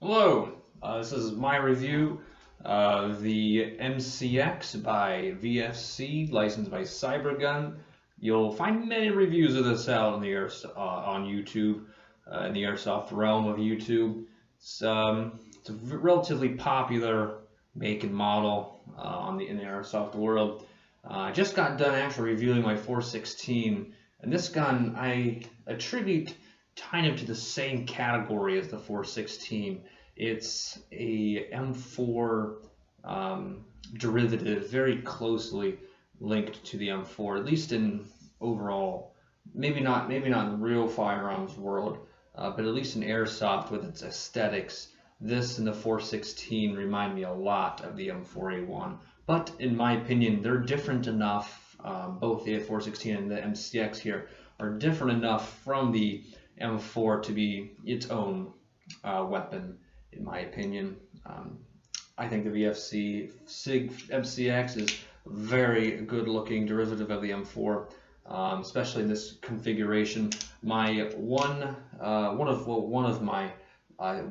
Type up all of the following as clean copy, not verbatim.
Hello, this is my review of the MCX by VFC, licensed by Cybergun. You'll find many reviews of this out on the on YouTube, in the airsoft realm of YouTube. It's a relatively popular make and model in the airsoft world. I just got done actually reviewing my 416, and this gun I attribute kind of to the same category as the 416. It's a M4 derivative, very closely linked to the M4, at least in overall. Maybe not in the real firearms world, but at least in airsoft with its aesthetics. This and the 416 remind me a lot of the M4A1, but in my opinion, they're different enough. Both the 416 and the MCX here are different enough from the M4 to be its own weapon, in my opinion. I think the VFC SIG MCX is a very good looking derivative of the M4, especially in this configuration. My one of my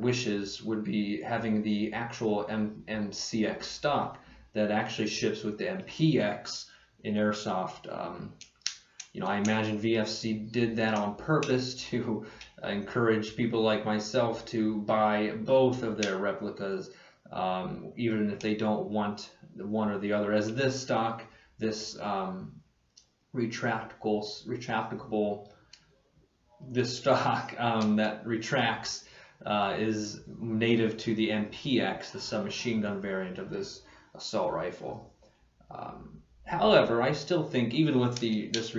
wishes would be having the actual MCX stock that actually ships with the MPX in airsoft. I imagine VFC did that on purpose to encourage people like myself to buy both of their replicas, even if they don't want the one or the other. As this stock, this retractable, this stock that retracts is native to the MPX, the submachine gun variant of this assault rifle. However, I still think even with this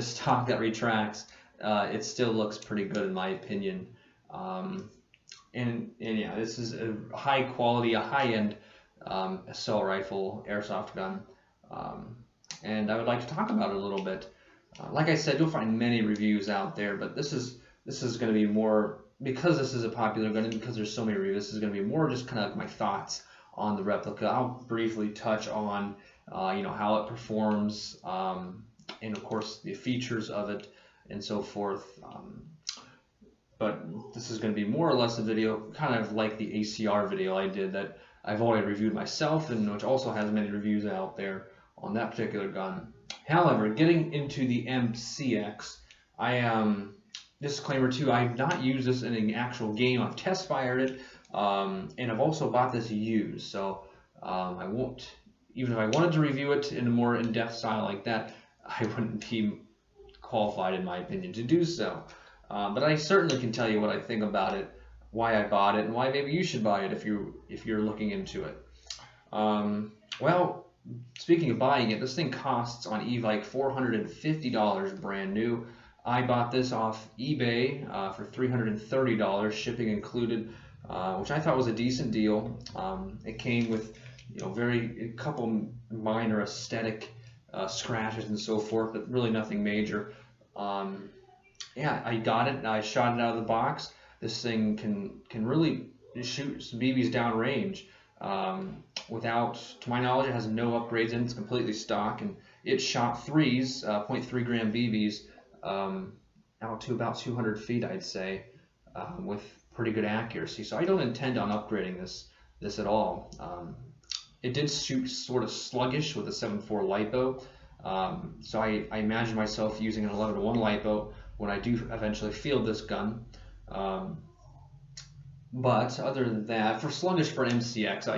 stock that retracts, it still looks pretty good in my opinion. And yeah, this is a high quality, a high end assault rifle airsoft gun, and I would like to talk about it a little bit. Like I said, you'll find many reviews out there, but this is going to be more, because this is a popular gun and because there's so many reviews. This is going to be more just kind of like my thoughts on the replica. I'll briefly touch on how it performs, and of course the features of it and so forth. But this is going to be more or less a video kind of like the ACR video I did that I've already reviewed myself, and which also has many reviews out there on that particular gun. However, getting into the MCX, disclaimer too, I've not used this in an actual game. I've test fired it, and I've also bought this used, so I won't. Even if I wanted to review it in a more in-depth style like that, I wouldn't be qualified, in my opinion, to do so. But I certainly can tell you what I think about it, why I bought it, and why maybe you should buy it if you're looking into it. Well, speaking of buying it, this thing costs on eBay $450 brand new. I bought this off eBay for $330, shipping included, which I thought was a decent deal. It came with a couple minor aesthetic scratches and so forth, but really nothing major. Yeah, I got it. I shot it out of the box. This thing can really shoot some BBs downrange. To my knowledge, it has no upgrades in it. It's completely stock, and it shot threes, 0.3 gram BBs, out to about 200 feet, I'd say, with pretty good accuracy. So I don't intend on upgrading this at all. It did shoot sort of sluggish with a 7.4 LiPo, so I imagine myself using an 11-to-1 LiPo when I do eventually field this gun. But other than that, for sluggish for an MCX,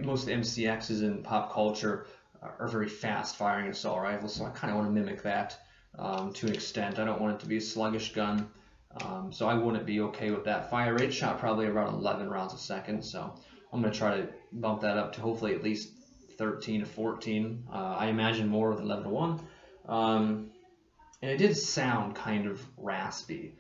most MCXs in pop culture are very fast firing assault rifles, so I kind of want to mimic that to an extent. I don't want it to be a sluggish gun, so I wouldn't be okay with that fire rate. Shot probably around 11 rounds a second, so I'm going to try to bump that up to hopefully at least 13 to 14. I imagine more with 11-to-1. And it did sound kind of raspy,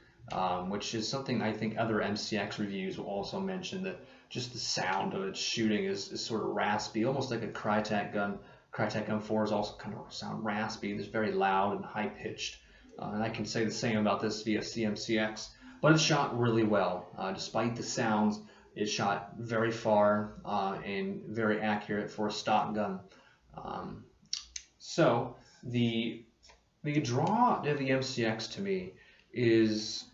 which is something I think other MCX reviews will also mention, that just the sound of its shooting is sort of raspy, almost like a Crytek gun. Crytek M4s also kind of sound raspy. It's very loud and high-pitched. And I can say the same about this VFC MCX, but it shot really well. Despite the sounds, it shot very far and very accurate for a stock gun. So the draw of the MCX to me is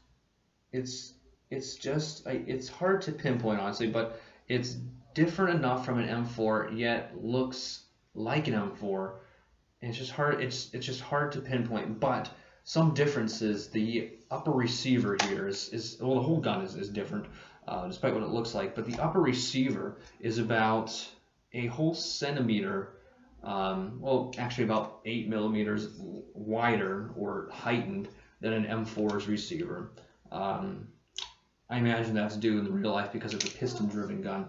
it's it's just it's hard to pinpoint honestly, but it's different enough from an M4 yet looks like an M4. And it's just hard. It's just hard to pinpoint. But some differences. The upper receiver here is well, the whole gun is different, despite what it looks like. But the upper receiver is about a whole centimeter. Well, actually about 8 millimeters wider or heightened than an M4's receiver. I imagine that's due in the real life because it's a piston-driven gun.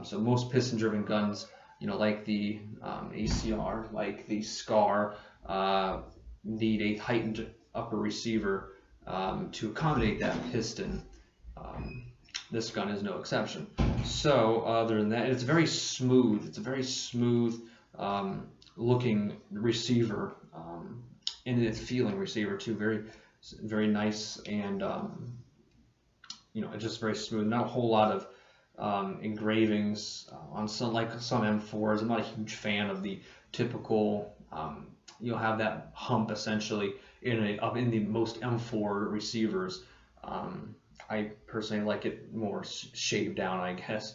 So most piston-driven guns, like the ACR, like the SCAR, need a heightened upper receiver to accommodate that piston. This gun is no exception. So other than that, it's very smooth. It's a very smooth looking receiver, and it's feeling receiver too. Very, very nice, and it's just very smooth. Not a whole lot of engravings on some M4s. I'm not a huge fan of the typical. You'll have that hump essentially in the most M4 receivers. I personally like it more shaved down, I guess.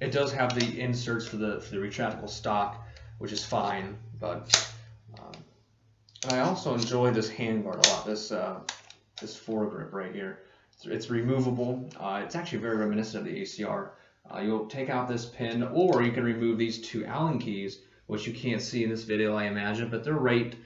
It does have the inserts for the retractable stock, which is fine, but I also enjoy this handguard a lot. This foregrip right here. It's removable. It's actually very reminiscent of the ACR. You'll take out this pin, or you can remove these two Allen keys, which you can't see in this video, I imagine, but they're right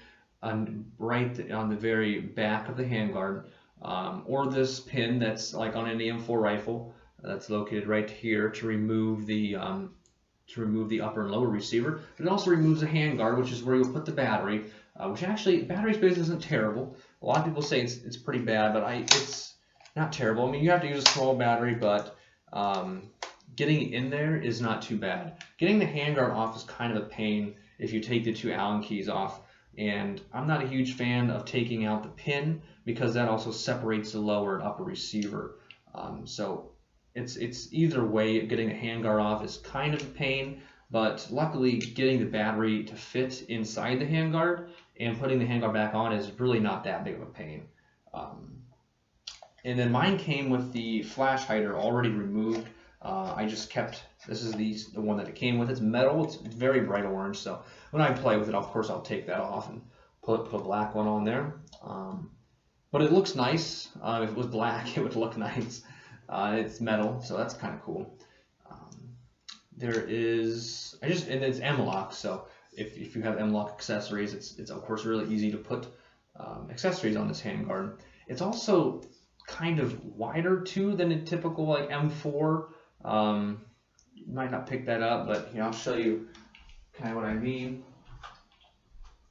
on the very back of the handguard, or this pin that's like on any M4 rifle that's located right here to remove the upper and lower receiver. But it also removes the handguard, which is where you'll put the battery, which actually battery space isn't terrible. A lot of people say it's pretty bad, but it's not terrible. I mean, you have to use a small battery, but getting in there is not too bad. Getting the handguard off is kind of a pain if you take the two Allen keys off. And I'm not a huge fan of taking out the pin because that also separates the lower and upper receiver. So it's either way. Getting the handguard off is kind of a pain, but luckily getting the battery to fit inside the handguard and putting the handguard back on is really not that big of a pain. And then mine came with the flash hider already removed. I just kept, this is the one that it came with. It's metal, it's very bright orange, so when I play with it, of course I'll take that off and put a black one on there. But it looks nice. If it was black, it would look nice. It's metal, so that's kind of cool. And it's M-LOK, so if you have M-LOK accessories, it's of course really easy to put accessories on this handguard. It's also kind of wider too than a typical like M4. You might not pick that up, but I'll show you kind of what I mean.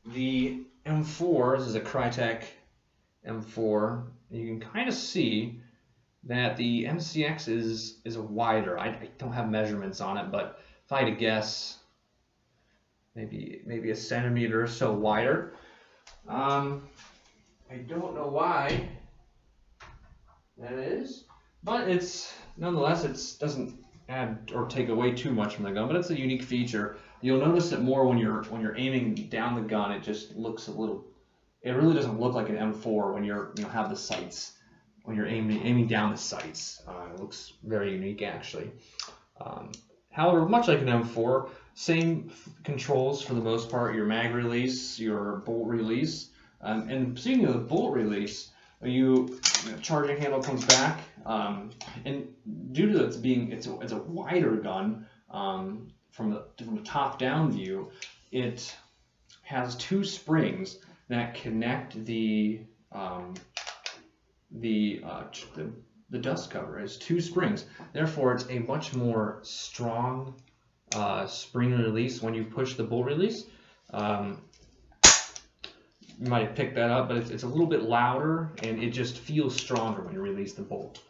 The M4, this is a Crytek M4. You can kind of see that the MCX is wider. I don't have measurements on it, but if I had to guess, maybe a centimeter or so wider. I don't know why that is, but nonetheless it doesn't add or take away too much from the gun, but it's a unique feature. You'll notice it more when you're aiming down the gun. It just looks it really doesn't look like an M4 when you have the sights. When you're aiming down the sights, it looks very unique actually. However, much like an M4, same controls for the most part. Your mag release, your bolt release, and speaking of the bolt release, charging handle comes back, and due to it's a wider gun, from the top down view, it has two springs that connect the dust cover. It's two springs, therefore it's a much more strong spring release when you push the bolt release. You might have picked that up, but it's a little bit louder and it just feels stronger when you release the bolt,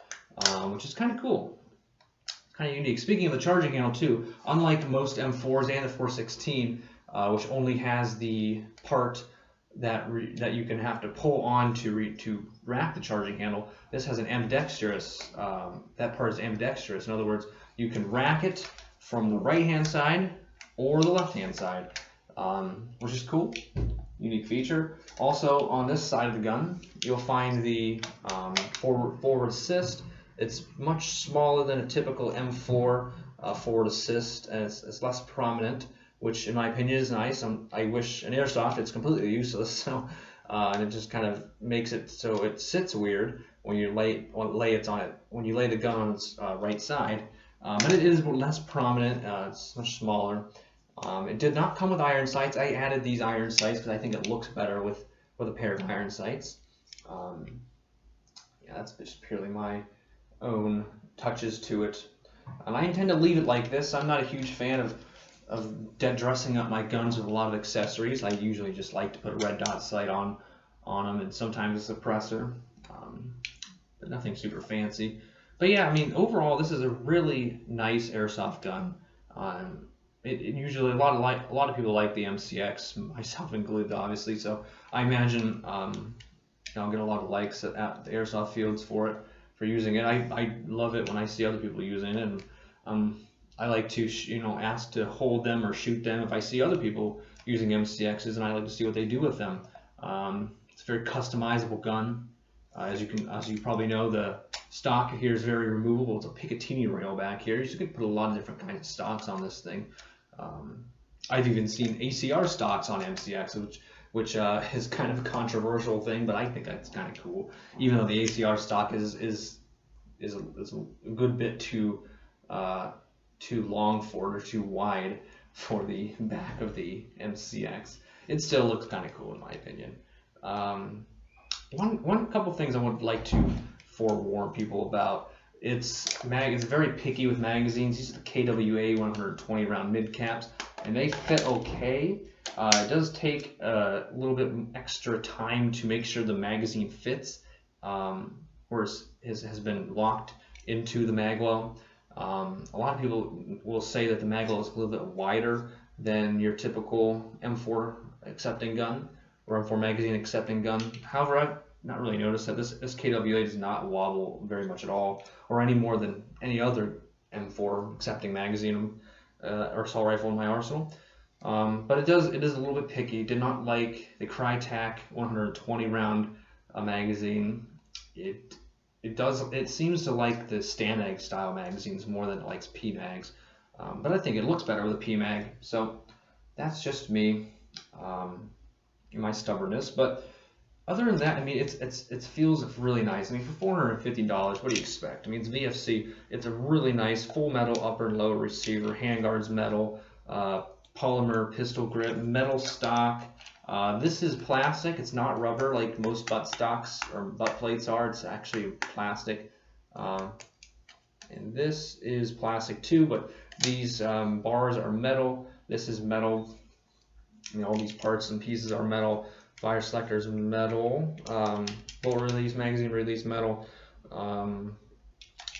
which is kind of cool, kind of unique. Speaking of the charging handle too, unlike most M4s and the 416, which only has the part that you can have to pull on to rack the charging handle, this has an ambidextrous. That part is ambidextrous. In other words, you can rack it from the right hand side or the left hand side, which is cool. unique feature. Also, on this side of the gun, you'll find the forward assist. It's much smaller than a typical M4 forward assist, and it's less prominent, which in my opinion is nice. I wish in airsoft it's completely useless, so and it just kind of makes it so it sits weird when you lay the gun on its right side. But it is less prominent. It's much smaller. It did not come with iron sights. I added these iron sights because I think it looks better with a pair of iron sights. Yeah, that's just purely my own touches to it. And I intend to leave it like this. I'm not a huge fan of dressing up my guns with a lot of accessories. I usually just like to put a red dot sight on them, and sometimes a suppressor, but nothing super fancy. But yeah, I mean, overall, this is a really nice airsoft gun. Usually a lot of people like the MCX, myself included, obviously. So I imagine I'll get a lot of likes at the airsoft fields for using it. I love it when I see other people using it, and I like to ask to hold them or shoot them if I see other people using MCXs, and I like to see what they do with them. It's a very customizable gun. As you probably know, the stock here is very removable. It's a Picatinny rail back here. You can put a lot of different kinds of stocks on this thing. I've even seen ACR stocks on MCX, which is kind of a controversial thing, but I think that's kind of cool. Even though the ACR stock is a good bit too long for it, or too wide for the back of the MCX, it still looks kind of cool in my opinion. One couple things I would like to forewarn people about. It's very picky with magazines. These are the KWA 120 round mid caps, and they fit okay. It does take a little bit extra time to make sure the magazine fits, or has been locked into the magwell. A lot of people will say that the magwell is a little bit wider than your typical M4 accepting gun or M4 magazine accepting gun. However, I've not really noticed that this KWA does not wobble very much at all, or any more than any other M4 accepting magazine or assault rifle in my arsenal. But it is a little bit picky. Did not like the Crytac 120 round magazine. It seems to like the Stanag style magazines more than it likes PMags. But I think it looks better with a PMag. So that's just me, my stubbornness. But other than that, I mean, it feels really nice. I mean, for $450, what do you expect? I mean, it's VFC. It's a really nice full metal upper and lower receiver, handguards metal, polymer pistol grip, metal stock. This is plastic. It's not rubber like most butt stocks or butt plates are. It's actually plastic. And this is plastic too, but these bars are metal. This is metal. All these parts and pieces are metal. Fire selectors metal. Full release, magazine release metal. And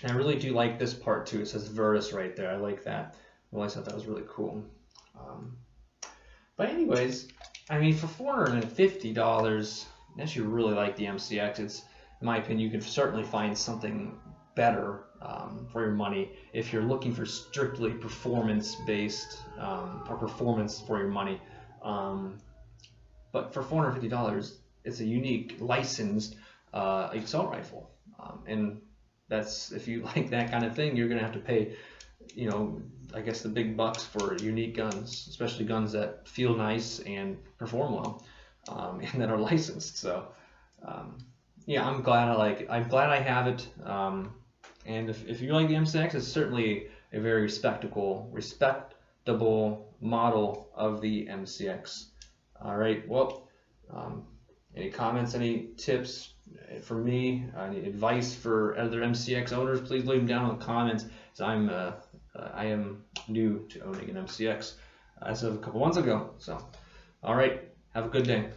I really do like this part too. It says Virtus right there. I like that. Well, I thought that was really cool. But anyways, I mean, for $450, unless you really like the MCX, in my opinion, you can certainly find something better for your money if you're looking for strictly performance-based or performance for your money. But for $450, it's a unique licensed assault rifle, and that's, if you like that kind of thing, you're gonna have to pay, I guess, the big bucks for unique guns, especially guns that feel nice and perform well, and that are licensed. So yeah, I'm glad I like it. I'm glad I have it. And if you like the MCX, it's certainly a very respectable model of the MCX. All right. Well, any comments, any tips for me, any advice for other MCX owners? Please leave them down in the comments. Because I am new to owning an MCX as of a couple months ago. So, all right. Have a good day.